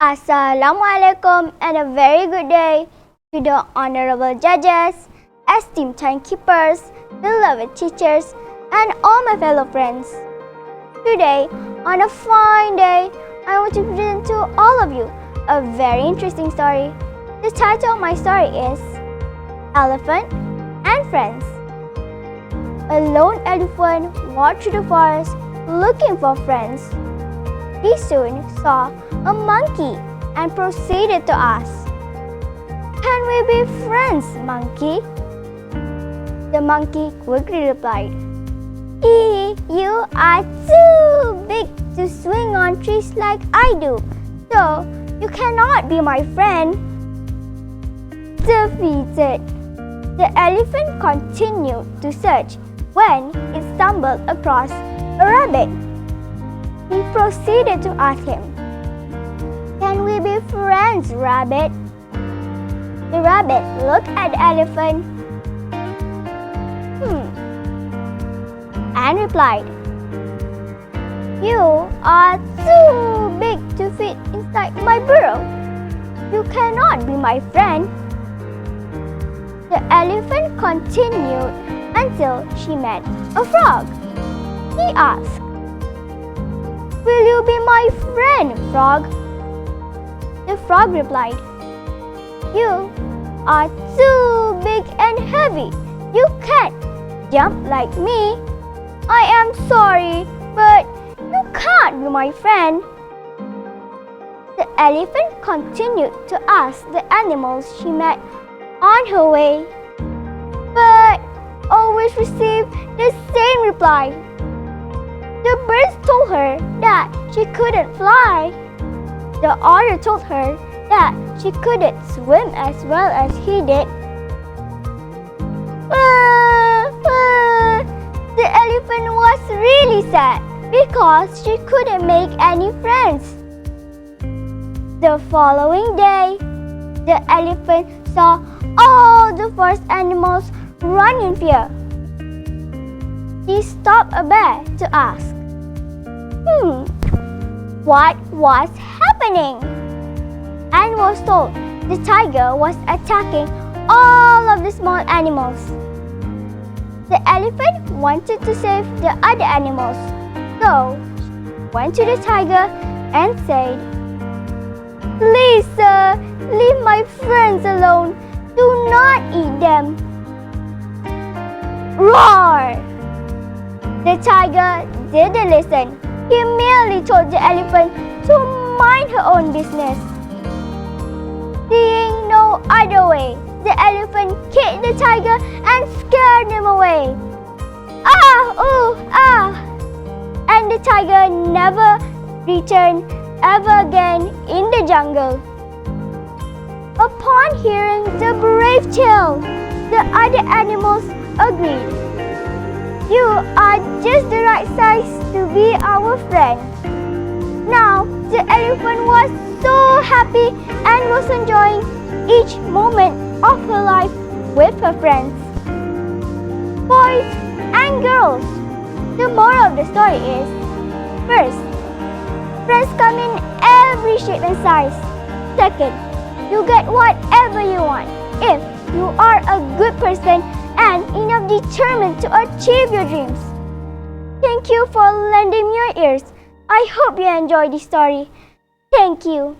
Assalamualaikum and a very good day to the honorable judges, esteemed timekeepers, beloved teachers, and all my fellow friends. Today, on a fine day, I want to present to all of you a very interesting story. The title of my story is Elephant and Friends. A lone elephant walked through the forest looking for friends. He soon saw a monkey and proceeded to ask, "Can we be friends, monkey?" The monkey quickly replied, "You are too big to swing on trees like I do, so you cannot be my friend." Defeated, the elephant continued to search when it stumbled across a rabbit. He proceeded to ask him, "Can we be friends, rabbit?" The rabbit looked at the elephant and replied, "You are too big to fit inside my burrow. You cannot be my friend." The elephant continued until she met a frog. He asked, "Will you be my friend, frog?" The frog replied, "You are too big and heavy. You can't jump like me. I am sorry, but you can't be my friend." The elephant continued to ask the animals she met on her way, but always received the same reply. The birds told her that she couldn't fly. The otter told her that she couldn't swim as well as he did. The elephant was really sad because she couldn't make any friends. The following day, the elephant saw all the forest animals run in fear. He stopped a bear to ask, what was happening? And was told the tiger was attacking all of the small animals. The elephant wanted to save the other animals, so she went to the tiger and said, "Please, sir, leave my friends alone. Do not eat them." Roar! The tiger didn't listen. He merely told the elephant to mind her own business. Seeing no other way, the elephant kicked the tiger and scared him away. And the tiger never returned ever again in the jungle. Upon hearing the brave tale, the other animals agreed. "You are just the right size to be our friend." Now, the elephant was so happy and was enjoying each moment of her life with her friends. Boys and girls, the moral of the story is, first, friends come in every shape and size. Second, you get whatever you want if you are a good person and enough determined to achieve your dreams. Thank you for lending me your ears. I hope you enjoyed this story. Thank you.